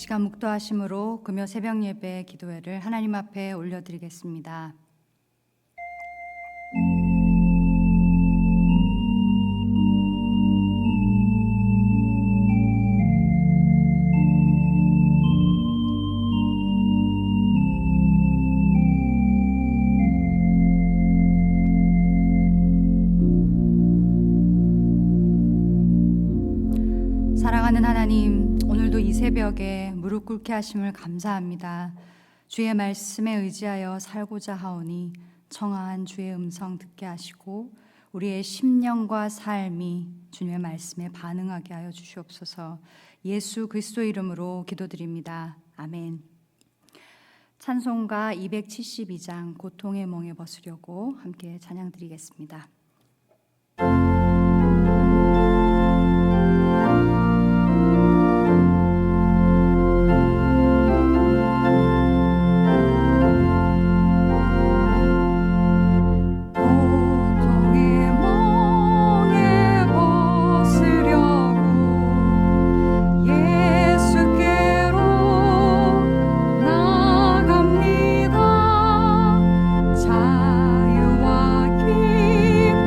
시간 묵도하심으로 금요 새벽 예배 기도회를 하나님 앞에 올려드리겠습니다. 사랑하는 하나님, 오늘도 이 새벽에 무릎 꿇게 하심을 감사합니다. 주의 말씀에 의지하여 살고자 하오니 청아한 주의 음성 듣게 하시고 우리의 심령과 삶이 주님의 말씀에 반응하게 하여 주시옵소서. 예수 그리스도 이름으로 기도드립니다. 아멘. 찬송가 272장 고통의 멍에 벗으려고 함께 찬양 드리겠습니다. 자유와 기쁨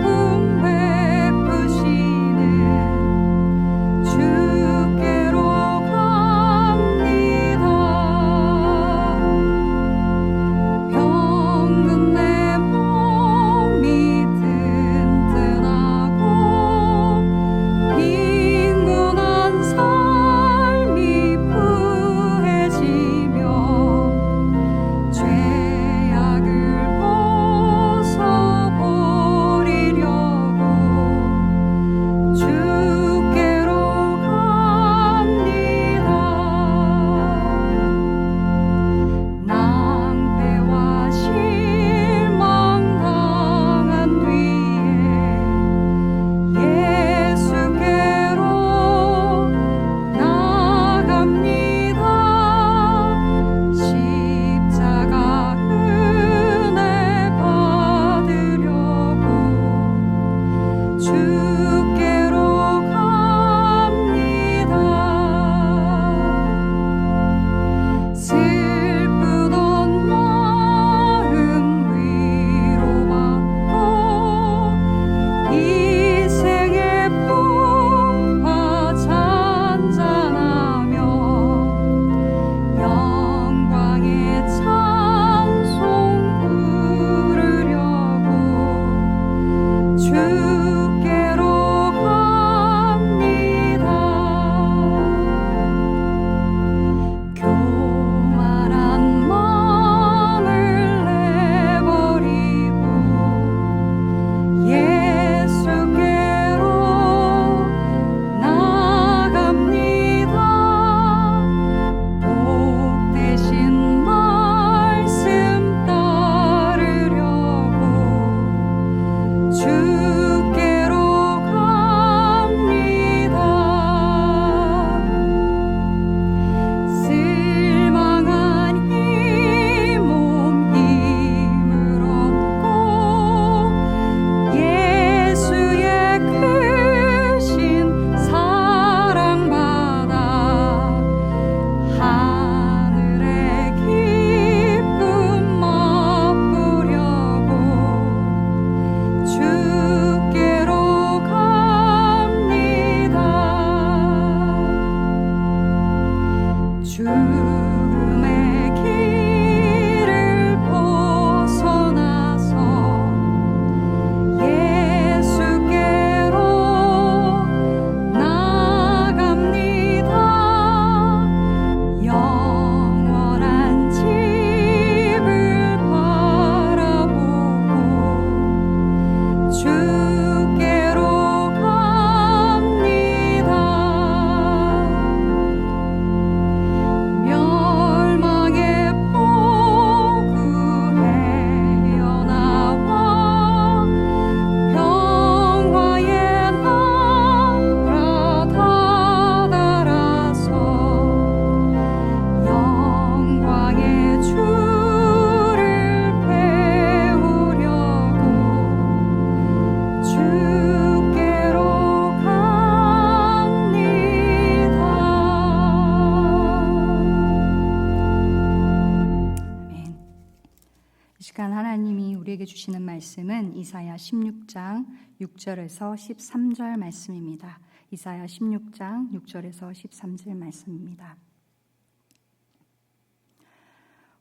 말씀은 이사야 16장 6절에서 13절 말씀입니다. 이사야 16장 6절에서 13절 말씀입니다.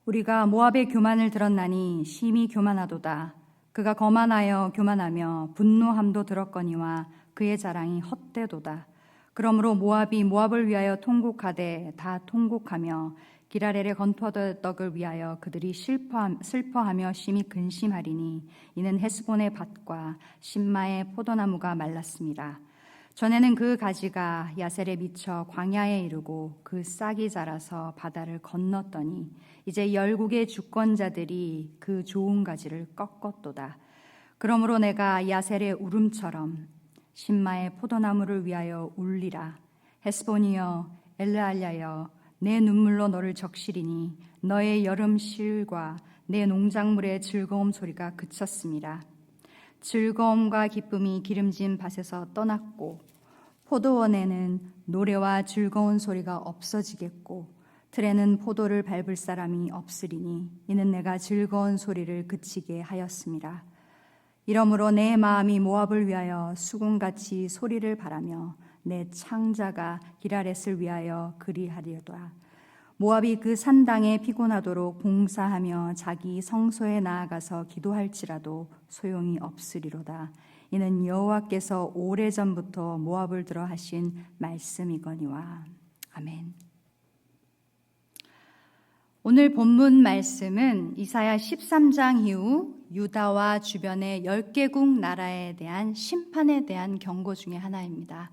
우리가 모압의 교만을 들었나니 심히 교만하도다. 그가 거만하여 교만하며 분노함도 들었거니와 그의 자랑이 헛되도다. 그러므로 모압이 모압을 위하여 통곡하되 다 통곡하며 기라렐의 건포도떡을 위하여 그들이 슬퍼하며 심히 근심하리니 이는 헤스본의 밭과 신마의 포도나무가 말랐습니다. 전에는 그 가지가 야셀에 미쳐 광야에 이르고 그 싹이 자라서 바다를 건넜더니 이제 열국의 주권자들이 그 좋은 가지를 꺾었도다. 그러므로 내가 야셀의 울음처럼 신마의 포도나무를 위하여 울리라. 헤스본이여 엘르알랴여 내 눈물로 너를 적시리니 너의 여름 실과 내 농작물의 즐거움 소리가 그쳤습니다. 즐거움과 기쁨이 기름진 밭에서 떠났고 포도원에는 노래와 즐거운 소리가 없어지겠고 틀에는 포도를 밟을 사람이 없으리니 이는 내가 즐거운 소리를 그치게 하였습니다. 이러므로 내 마음이 모압을 위하여 수금같이 소리를 바라며 내 창자가 기라렛을 위하여 그리하리로다. 모압이 그 산당에 피곤하도록 봉사하며 자기 성소에 나아가서 기도할지라도 소용이 없으리로다. 이는 여호와께서 오래전부터 모압을 들어 하신 말씀이거니와. 아멘. 오늘 본문 말씀은 이사야 13장 이후 유다와 주변의 10개국 나라에 대한 심판에 대한 경고 중에 하나입니다.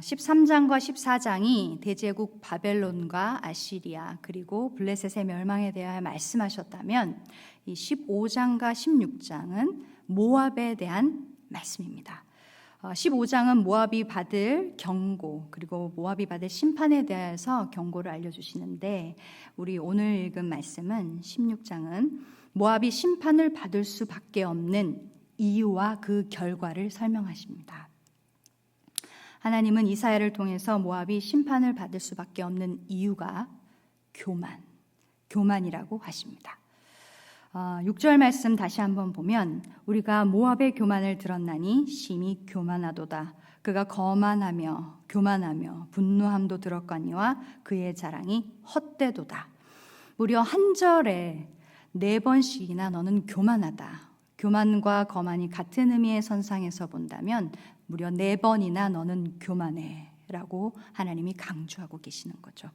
13장과 14장이 대제국 바벨론과 아시리아 그리고 블레셋의 멸망에 대하여 말씀하셨다면 이 15장과 16장은 모압에 대한 말씀입니다. 15장은 모압이 받을 경고 그리고 모압이 받을 심판에 대해서 경고를 알려주시는데 우리 오늘 읽은 말씀은 16장은 모압이 심판을 받을 수밖에 없는 이유와 그 결과를 설명하십니다. 하나님은 이사야를 통해서 모압이 심판을 받을 수밖에 없는 이유가 교만이라고 하십니다. 6절 말씀 다시 한번 보면 우리가 모압의 교만을 들었나니 심히 교만하도다. 그가 거만하며 교만하며 분노함도 들었거니와 그의 자랑이 헛되도다. 무려 한 절에 4번씩이나 너는 교만하다. 교만과 거만이 같은 의미의 선상에서 본다면 무려 4번이나 너는 교만해 라고 하나님이 강조하고 계시는 거죠.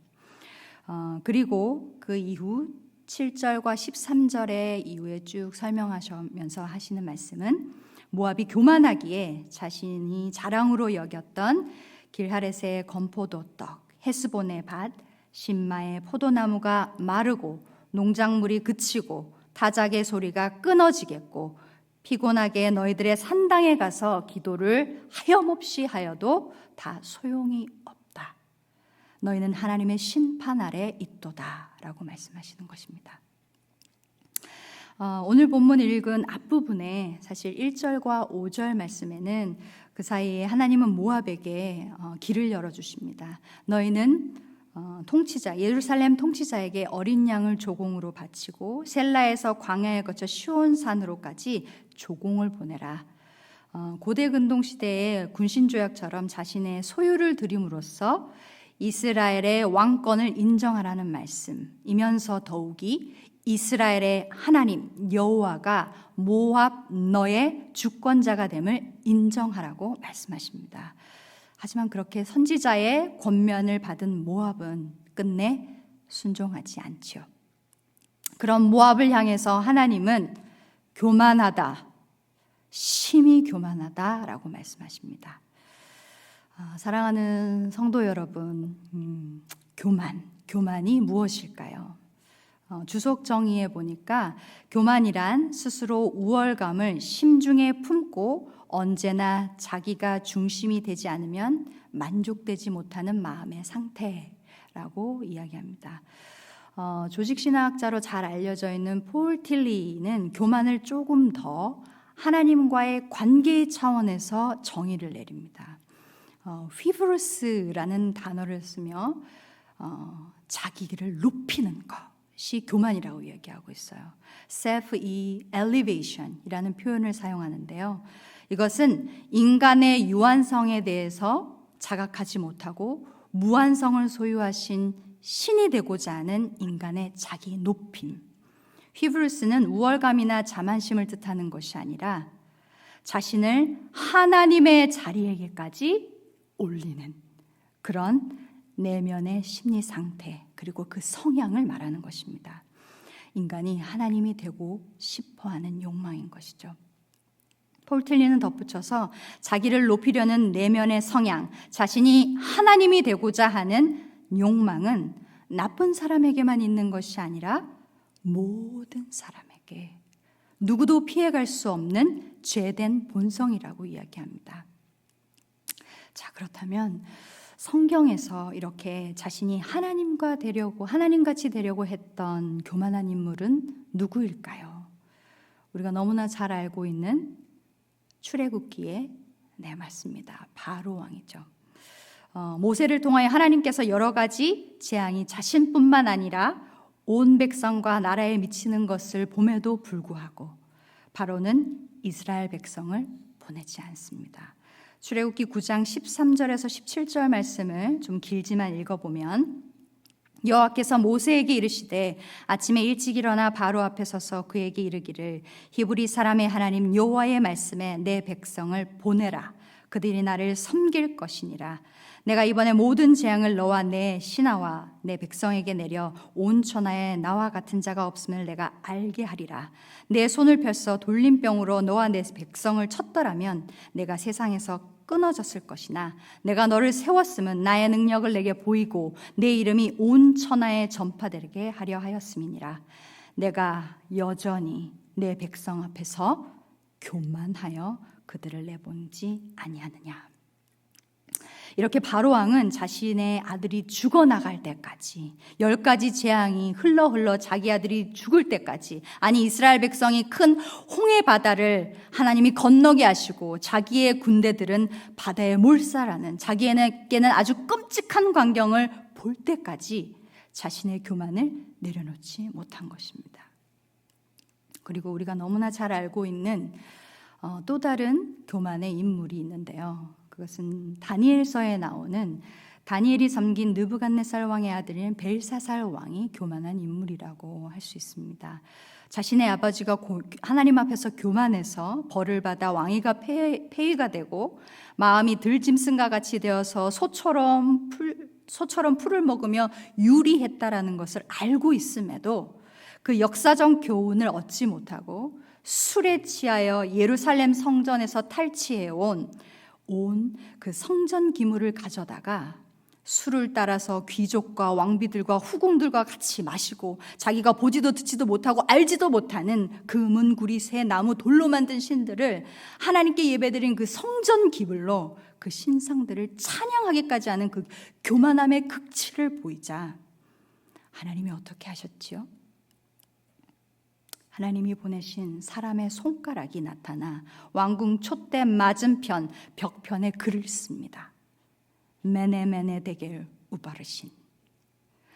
그리고 그 이후 7절과 13절의 이후에 쭉 설명하시면서 하시는 말씀은 모압이 교만하기에 자신이 자랑으로 여겼던 길하렛의 건포도떡, 헤스본의 밭, 신마의 포도나무가 마르고 농작물이 그치고 타작의 소리가 끊어지겠고 피곤하게 너희들의 산당에 가서 기도를 하염없이 하여도 다 소용이 없다. 너희는 하나님의 심판 아래 있도다 라고 말씀하시는 것입니다. 오늘 본문 읽은 앞부분에 사실 1절과 5절 말씀에는 그 사이에 하나님은 모압에게 길을 열어주십니다. 너희는 통치자 예루살렘 통치자에게 어린 양을 조공으로 바치고 셀라에서 광야에 거쳐 시온산으로까지 조공을 보내라. 고대 근동 시대의 군신조약처럼 자신의 소유를 드림으로써 이스라엘의 왕권을 인정하라는 말씀이면서 더욱이 이스라엘의 하나님 여호와가 모압 너의 주권자가 됨을 인정하라고 말씀하십니다. 하지만 그렇게 선지자의 권면을 받은 모압은 끝내 순종하지 않죠. 그런 모압을 향해서 하나님은 교만하다, 심히 교만하다라고 말씀하십니다. 사랑하는 성도 여러분, 교만이 무엇일까요? 주석 정의에 보니까 교만이란 스스로 우월감을 심중에 품고 언제나 자기가 중심이 되지 않으면 만족되지 못하는 마음의 상태라고 이야기합니다. 조직신학자로 잘 알려져 있는 폴 틸리는 교만을 조금 더 하나님과의 관계 차원에서 정의를 내립니다. 휘브루스라는 단어를 쓰며 자기를 높이는 것, 이것이 교만이라고 이야기하고 있어요. self-elevation이라는 표현을 사용하는데요. 이것은 인간의 유한성에 대해서 자각하지 못하고 무한성을 소유하신 신이 되고자 하는 인간의 자기 높임. 히브리스는 우월감이나 자만심을 뜻하는 것이 아니라 자신을 하나님의 자리에게까지 올리는 그런 내면의 심리 상태, 그리고 그 성향을 말하는 것입니다. 인간이 하나님이 되고 싶어하는 욕망인 것이죠. 폴 틸리는 덧붙여서 자기를 높이려는 내면의 성향, 자신이 하나님이 되고자 하는 욕망은 나쁜 사람에게만 있는 것이 아니라 모든 사람에게, 누구도 피해갈 수 없는 죄된 본성이라고 이야기합니다. 자, 그렇다면 성경에서 이렇게 자신이 하나님같이 되려고 했던 교만한 인물은 누구일까요? 우리가 너무나 잘 알고 있는 출애굽기의 맞습니다. 바로 왕이죠. 모세를 통하여 하나님께서 여러 가지 재앙이 자신뿐만 아니라 온 백성과 나라에 미치는 것을 봄에도 불구하고 바로는 이스라엘 백성을 보내지 않습니다. 출애굽기 9장 13절에서 17절 말씀을 좀 길지만 읽어보면, 여호와께서 모세에게 이르시되 아침에 일찍 일어나 바로 앞에 서서 그에게 이르기를 히브리 사람의 하나님 여호와의 말씀에 내 백성을 보내라. 그들이 나를 섬길 것이니라. 내가 이번에 모든 재앙을 너와 내 신하와 내 백성에게 내려 온 천하에 나와 같은 자가 없음을 내가 알게 하리라. 내 손을 펴서 돌림병으로 너와 내 백성을 쳤더라면 내가 세상에서 끊어졌을 것이나 내가 너를 세웠음은 나의 능력을 내게 보이고 내 이름이 온 천하에 전파되게 하려 하였음이니라. 내가 여전히 내 백성 앞에서 교만하여 그들을 내보내지 아니하느냐. 이렇게 바로왕은 자신의 아들이 죽어나갈 때까지 10가지 재앙이 흘러 자기 아들이 죽을 때까지, 아니 이스라엘 백성이 큰 홍해 바다를 하나님이 건너게 하시고 자기의 군대들은 바다에 몰살하는, 자기에게는 아주 끔찍한 광경을 볼 때까지 자신의 교만을 내려놓지 못한 것입니다. 그리고 우리가 너무나 잘 알고 있는 또 다른 교만의 인물이 있는데요. 그것은 다니엘서에 나오는 다니엘이 섬긴 느부갓네살 왕의 아들인 벨사살 왕이 교만한 인물이라고 할 수 있습니다. 자신의 아버지가 하나님 앞에서 교만해서 벌을 받아 왕위가 폐위가 되고 마음이 들짐승과 같이 되어서 소처럼 풀을 먹으며 유리했다라는 것을 알고 있음에도 그 역사적 교훈을 얻지 못하고 술에 취하여 예루살렘 성전에서 탈취해온 그 성전 기물을 가져다가 술을 따라서 귀족과 왕비들과 후궁들과 같이 마시고 자기가 보지도 듣지도 못하고 알지도 못하는 금은 구리 새 나무 돌로 만든 신들을 하나님께 예배드린 그 성전 기물로 그 신상들을 찬양하기까지 하는 그 교만함의 극치를 보이자 하나님이 어떻게 하셨지요? 하나님이 보내신 사람의 손가락이 나타나 왕궁 촛대 맞은편 벽편에 글을 씁니다. 메네메네 데겔 우바르신.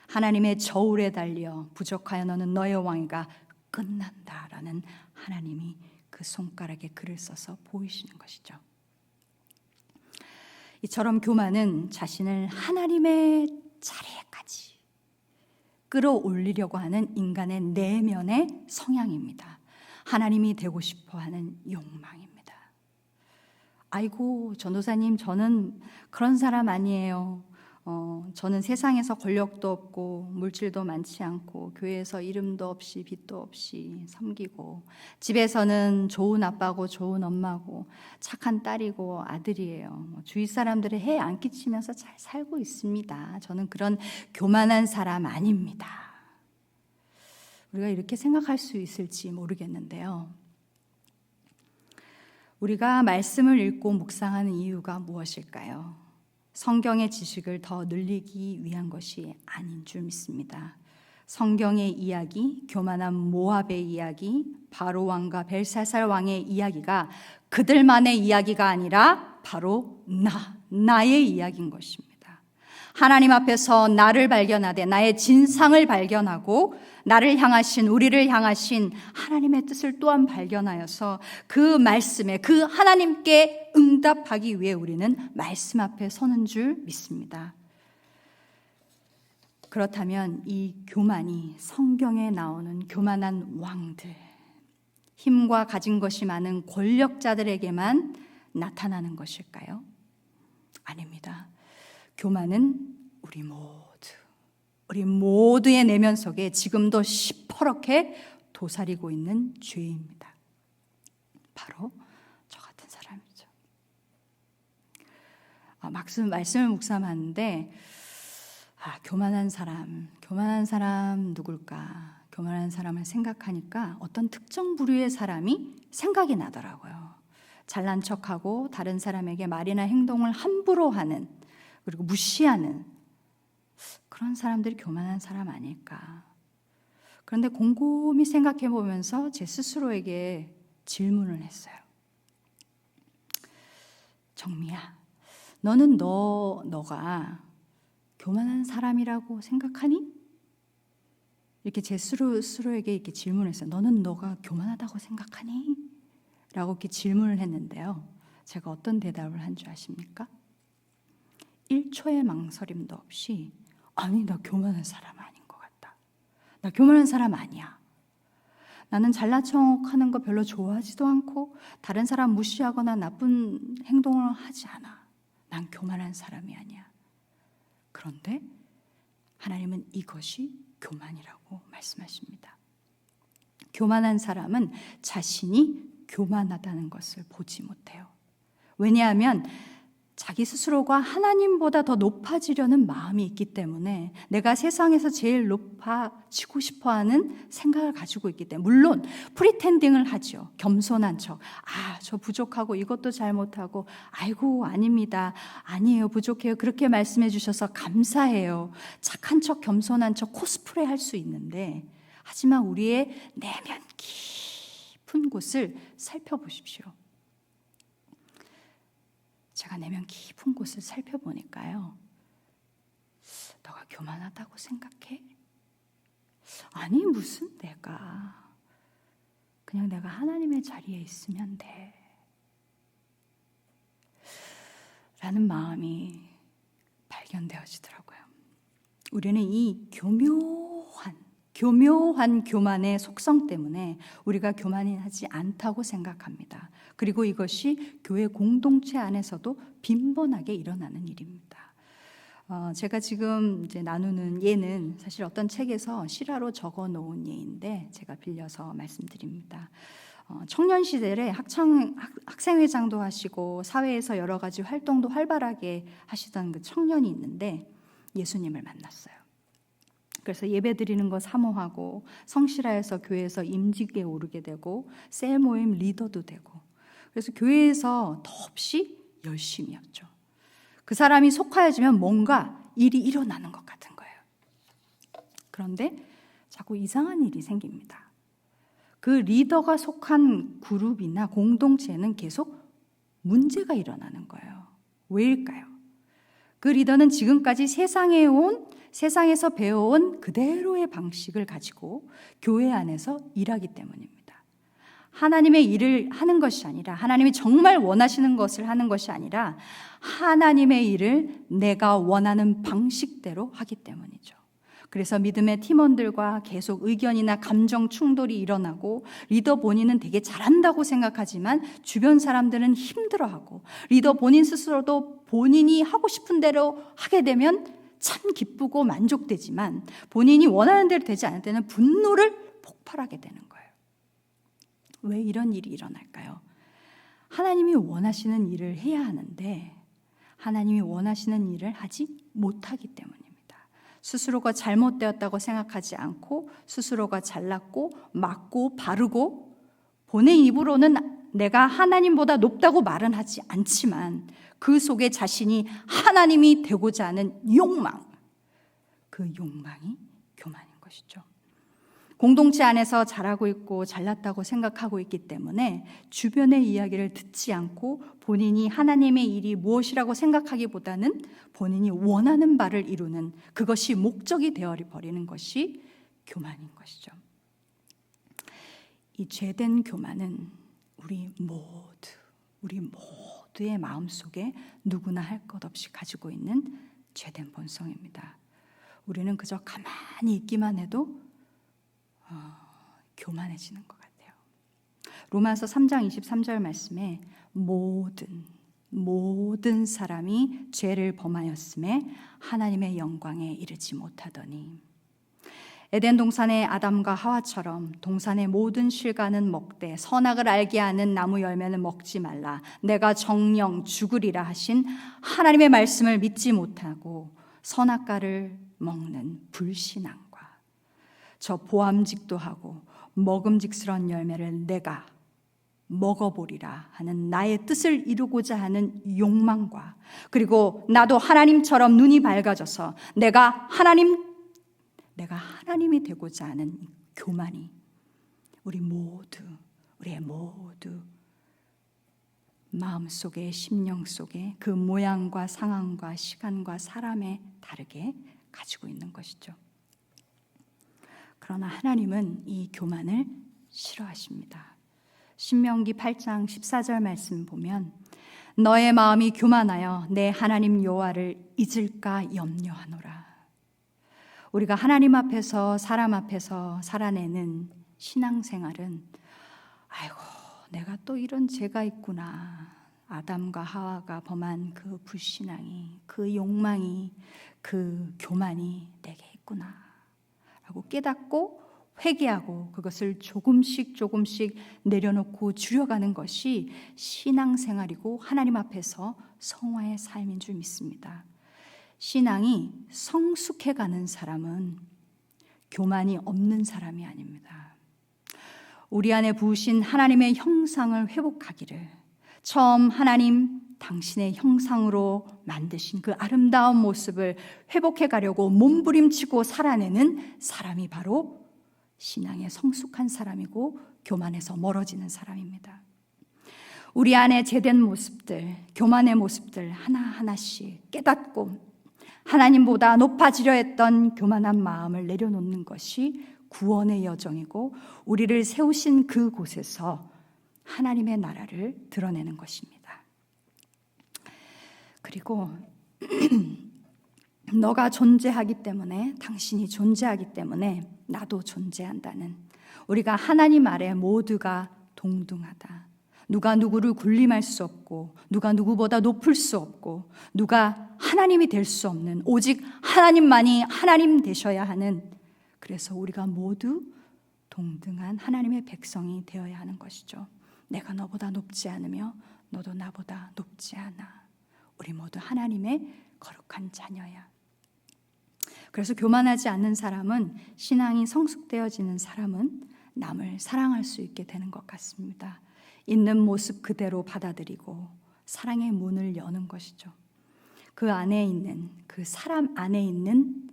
하나님의 저울에 달려 부족하여 너는 너의 왕위가 끝난다라는 하나님이 그 손가락에 글을 써서 보이시는 것이죠. 이처럼 교만은 자신을 하나님의 자리에까지 끌어올리려고 하는 인간의 내면의 성향입니다. 하나님이 되고 싶어하는 욕망입니다. 아이고 전도사님, 저는 그런 사람 아니에요. 저는 세상에서 권력도 없고 물질도 많지 않고 교회에서 이름도 없이 빚도 없이 섬기고 집에서는 좋은 아빠고 좋은 엄마고 착한 딸이고 아들이에요. 주위 사람들을 해 안 끼치면서 잘 살고 있습니다. 저는 그런 교만한 사람 아닙니다. 우리가 이렇게 생각할 수 있을지 모르겠는데요. 우리가 말씀을 읽고 묵상하는 이유가 무엇일까요? 성경의 지식을 더 늘리기 위한 것이 아닌 줄 믿습니다. 성경의 이야기, 교만한 모압의 이야기, 바로 왕과 벨사살 왕의 이야기가 그들만의 이야기가 아니라 바로 나의 이야기인 것입니다. 하나님 앞에서 나를 발견하되 나의 진상을 발견하고 나를 향하신, 우리를 향하신 하나님의 뜻을 또한 발견하여서 그 말씀에, 그 하나님께 응답하기 위해 우리는 말씀 앞에 서는 줄 믿습니다. 그렇다면 이 교만이 성경에 나오는 교만한 왕들, 힘과 가진 것이 많은 권력자들에게만 나타나는 것일까요? 아닙니다. 교만은 우리 모두의 내면 속에 지금도 시퍼렇게 도사리고 있는 죄입니다. 바로 저 같은 사람이죠. 말씀을 묵상하는데 교만한 사람 누굴까? 교만한 사람을 생각하니까 어떤 특정 부류의 사람이 생각이 나더라고요. 잘난 척하고 다른 사람에게 말이나 행동을 함부로 하는, 그리고 무시하는 그런 사람들이 교만한 사람 아닐까. 그런데 곰곰이 생각해 보면서 제 스스로에게 질문을 했어요. 정미야, 너는 너가 교만한 사람이라고 생각하니? 이렇게 제 스스로에게 이렇게 질문했어요. 너는 너가 교만하다고 생각하니? 라고 이렇게 질문을 했는데요. 제가 어떤 대답을 한 줄 아십니까? 1초의 망설임도 없이 아니, 나 교만한 사람 아닌 것 같다. 나 교만한 사람 아니야. 나는 잘난 척하는 거 별로 좋아하지도 않고 다른 사람 무시하거나 나쁜 행동을 하지 않아. 난 교만한 사람이 아니야. 그런데 하나님은 이것이 교만이라고 말씀하십니다. 교만한 사람은 자신이 교만하다는 것을 보지 못해요. 왜냐하면 자기 스스로가 하나님보다 더 높아지려는 마음이 있기 때문에, 내가 세상에서 제일 높아지고 싶어하는 생각을 가지고 있기 때문에, 물론 프리텐딩을 하죠. 겸손한 척. 저 부족하고 이것도 잘못하고, 아이고 아닙니다. 아니에요, 부족해요. 그렇게 말씀해 주셔서 감사해요. 착한 척, 겸손한 척, 코스프레 할 수 있는데, 하지만 우리의 내면 깊은 곳을 살펴보십시오. 제가 내면 깊은 곳을 살펴보니까요, 너가 교만하다고 생각해? 아니, 무슨 그냥 내가 하나님의 자리에 있으면 돼 라는 마음이 발견되어지더라고요. 우리는 이 교묘한 교만의 속성 때문에 우리가 교만하지 않다고 생각합니다. 그리고 이것이 교회 공동체 안에서도 빈번하게 일어나는 일입니다. 제가 지금 이제 나누는 예는 사실 어떤 책에서 실화로 적어 놓은 예인데 제가 빌려서 말씀드립니다. 청년 시절에 학생회장도 하시고 사회에서 여러 가지 활동도 활발하게 하시던 그 청년이 있는데 예수님을 만났어요. 그래서 예배 드리는 거 사모하고 성실하여서 교회에서 임직에 오르게 되고 셀 모임 리더도 되고, 그래서 교회에서 더없이 열심이었죠. 그 사람이 속하여지면 뭔가 일이 일어나는 것 같은 거예요. 그런데 자꾸 이상한 일이 생깁니다. 그 리더가 속한 그룹이나 공동체는 계속 문제가 일어나는 거예요. 왜일까요? 그 리더는 지금까지 세상에서 배워온 그대로의 방식을 가지고 교회 안에서 일하기 때문입니다. 하나님의 일을 하는 것이 아니라, 하나님이 정말 원하시는 것을 하는 것이 아니라 하나님의 일을 내가 원하는 방식대로 하기 때문이죠. 그래서 믿음의 팀원들과 계속 의견이나 감정 충돌이 일어나고, 리더 본인은 되게 잘한다고 생각하지만 주변 사람들은 힘들어하고, 리더 본인 스스로도 본인이 하고 싶은 대로 하게 되면 참 기쁘고 만족되지만 본인이 원하는 대로 되지 않을 때는 분노를 폭발하게 되는 거예요. 왜 이런 일이 일어날까요? 하나님이 원하시는 일을 해야 하는데 하나님이 원하시는 일을 하지 못하기 때문입니다. 스스로가 잘못되었다고 생각하지 않고, 스스로가 잘났고 맞고 바르고, 본의 입으로는 내가 하나님보다 높다고 말은 하지 않지만 그 속에 자신이 하나님이 되고자 하는 욕망, 그 욕망이 교만인 것이죠. 공동체 안에서 잘하고 있고 잘났다고 생각하고 있기 때문에 주변의 이야기를 듣지 않고 본인이 하나님의 일이 무엇이라고 생각하기보다는 본인이 원하는 바를 이루는 그것이 목적이 되어버리는 것이 교만인 것이죠. 이 죄된 교만은 우리 모두의 마음속에 누구나 할 것 없이 가지고 있는 죄된 본성입니다. 우리는 그저 가만히 있기만 해도 교만해지는 것 같아요. 로마서 3장 23절 말씀에 모든 사람이 죄를 범하였음에 하나님의 영광에 이르지 못하더니, 에덴 동산의 아담과 하와처럼 동산의 모든 실과는 먹되 선악을 알게 하는 나무 열매는 먹지 말라, 내가 정령 죽으리라 하신 하나님의 말씀을 믿지 못하고 선악과를 먹는 불신앙과 저 보암직도 하고 먹음직스러운 열매를 내가 먹어보리라 하는 나의 뜻을 이루고자 하는 욕망과, 그리고 나도 하나님처럼 눈이 밝아져서 내가 하나님이 되고자 하는 교만이 우리의 모두 마음속에, 심령 속에 그 모양과 상황과 시간과 사람에 다르게 가지고 있는 것이죠. 그러나 하나님은 이 교만을 싫어하십니다. 신명기 8장 14절 말씀 보면 너의 마음이 교만하여 내 하나님 여호와를 잊을까 염려하노라. 우리가 하나님 앞에서 사람 앞에서 살아내는 신앙생활은 아이고 내가 또 이런 죄가 있구나, 아담과 하와가 범한 그 불신앙이, 그 욕망이, 그 교만이 내게 있구나 라고 깨닫고 회개하고 그것을 조금씩 내려놓고 줄여가는 것이 신앙생활이고 하나님 앞에서 성화의 삶인 줄 믿습니다. 신앙이 성숙해가는 사람은 교만이 없는 사람이 아닙니다. 우리 안에 부으신 하나님의 형상을 회복하기를, 처음 하나님 당신의 형상으로 만드신 그 아름다운 모습을 회복해 가려고 몸부림치고 살아내는 사람이 바로 신앙에 성숙한 사람이고 교만에서 멀어지는 사람입니다. 우리 안에 죄된 모습들, 교만의 모습들 하나하나씩 깨닫고 하나님보다 높아지려 했던 교만한 마음을 내려놓는 것이 구원의 여정이고 우리를 세우신 그곳에서 하나님의 나라를 드러내는 것입니다. 그리고 너가 존재하기 때문에, 당신이 존재하기 때문에 나도 존재한다는, 우리가 하나님 아래 모두가 동등하다, 누가 누구를 군림할 수 없고 누가 누구보다 높을 수 없고 누가 하나님이 될 수 없는, 오직 하나님만이 하나님 되셔야 하는, 그래서 우리가 모두 동등한 하나님의 백성이 되어야 하는 것이죠. 내가 너보다 높지 않으며 너도 나보다 높지 않아. 우리 모두 하나님의 거룩한 자녀야. 그래서 교만하지 않는 사람은, 신앙이 성숙되어지는 사람은 남을 사랑할 수 있게 되는 것 같습니다. 있는 모습 그대로 받아들이고 사랑의 문을 여는 것이죠. 그 안에 있는, 그 사람 안에 있는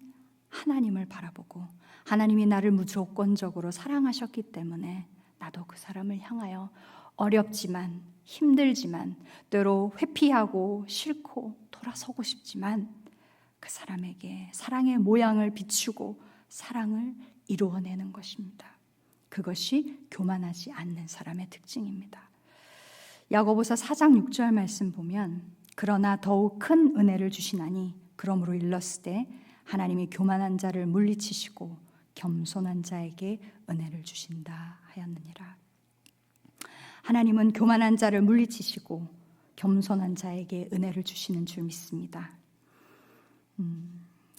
하나님을 바라보고, 하나님이 나를 무조건적으로 사랑하셨기 때문에 나도 그 사람을 향하여 어렵지만 힘들지만 때로 회피하고 싫고 돌아서고 싶지만 그 사람에게 사랑의 모양을 비추고 사랑을 이루어내는 것입니다. 그것이 교만하지 않는 사람의 특징입니다. 야고보서 4장 6절 말씀 보면 그러나 더욱 큰 은혜를 주시나니 그러므로 일렀으되 하나님이 교만한 자를 물리치시고 겸손한 자에게 은혜를 주신다 하였느니라. 하나님은 교만한 자를 물리치시고 겸손한 자에게 은혜를 주시는 줄 믿습니다.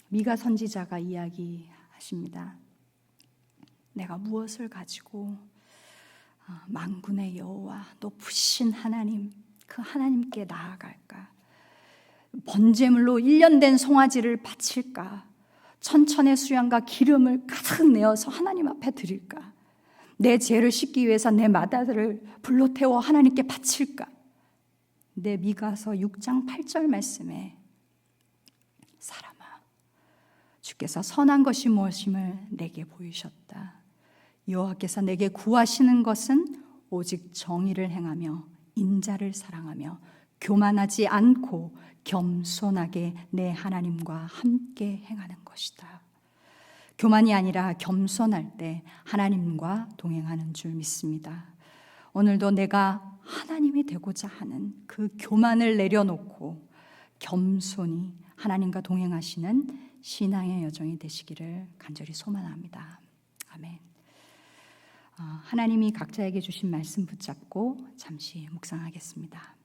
미가 선지자가 이야기하십니다. 내가 무엇을 가지고 만군의 여호와 높으신 하나님, 그 하나님께 나아갈까? 번제물로 1년 된 송아지를 바칠까? 천천의 수양과 기름을 가득 내어서 하나님 앞에 드릴까? 내 죄를 씻기 위해서 내 마다들을 불로 태워 하나님께 바칠까? 내 미가서 6장 8절 말씀에 사람아, 주께서 선한 것이 무엇임을 내게 보이셨다. 여호와께서 내게 구하시는 것은 오직 정의를 행하며 인자를 사랑하며 교만하지 않고 겸손하게 내 하나님과 함께 행하는 것이다. 교만이 아니라 겸손할 때 하나님과 동행하는 줄 믿습니다. 오늘도 내가 하나님이 되고자 하는 그 교만을 내려놓고 겸손히 하나님과 동행하시는 신앙의 여정이 되시기를 간절히 소망합니다. 아멘. 하나님이 각자에게 주신 말씀 붙잡고 잠시 묵상하겠습니다.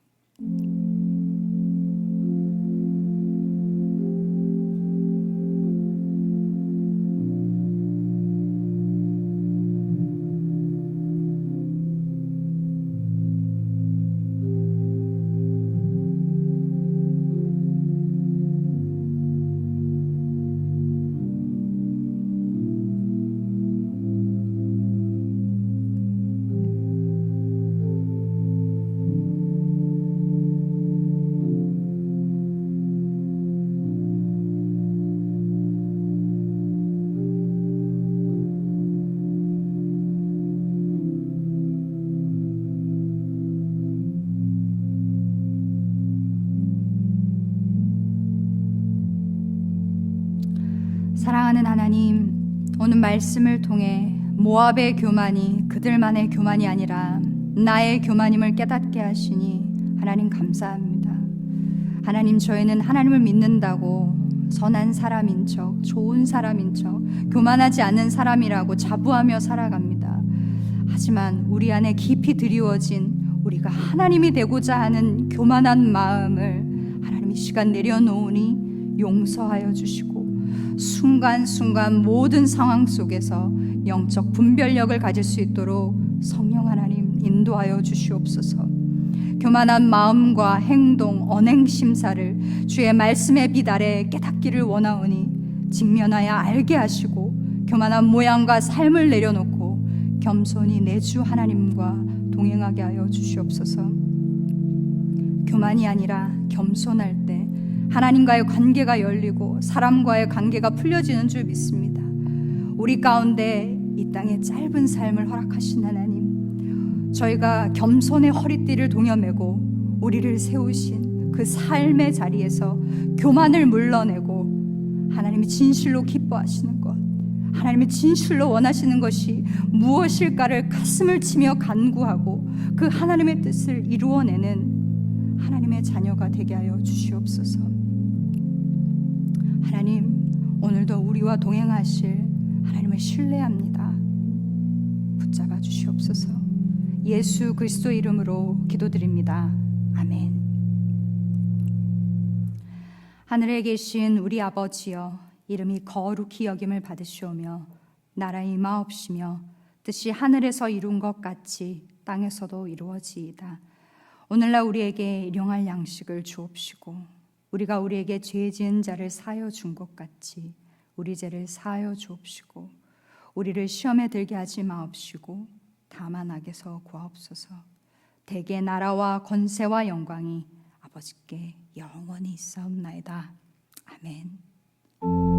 사랑하는 하나님, 오늘 말씀을 통해 모압의 교만이 그들만의 교만이 아니라 나의 교만임을 깨닫게 하시니 하나님 감사합니다. 하나님, 저희는 하나님을 믿는다고 선한 사람인 척, 좋은 사람인 척, 교만하지 않는 사람이라고 자부하며 살아갑니다. 하지만 우리 안에 깊이 드리워진 우리가 하나님이 되고자 하는 교만한 마음을 하나님이 시간 내려놓으니 용서하여 주시고 순간순간 모든 상황 속에서 영적 분별력을 가질 수 있도록 성령 하나님 인도하여 주시옵소서. 교만한 마음과 행동, 언행 심사를 주의 말씀의 빛 아래 깨닫기를 원하오니 직면하여 알게 하시고 교만한 모양과 삶을 내려놓고 겸손히 내 주 하나님과 동행하게 하여 주시옵소서. 교만이 아니라 겸손할 때 하나님과의 관계가 열리고 사람과의 관계가 풀려지는 줄 믿습니다. 우리 가운데 이 땅의 짧은 삶을 허락하신 하나님, 저희가 겸손의 허리띠를 동여매고 우리를 세우신 그 삶의 자리에서 교만을 물러내고 하나님이 진실로 기뻐하시는 것, 하나님이 진실로 원하시는 것이 무엇일까를 가슴을 치며 간구하고 그 하나님의 뜻을 이루어내는 하나님의 자녀가 되게 하여 주시옵소서. 하나님, 오늘도 우리와 동행하실 하나님을 신뢰합니다. 붙잡아 주시옵소서. 예수 그리스도 이름으로 기도드립니다. 아멘. 하늘에 계신 우리 아버지여, 이름이 거룩히 여김을 받으시오며 나라에 임하옵시며 뜻이 하늘에서 이룬 것 같이 땅에서도 이루어지이다. 오늘날 우리에게 일용할 양식을 주옵시고 우리가 우리에게 죄 지은 자를 사하여 준 것 같이 우리 죄를 사하여 주옵시고 우리를 시험에 들게 하지 마옵시고 다만 악에서 구하옵소서. 대개 나라와 권세와 영광이 아버지께 영원히 있사옵나이다. 아멘.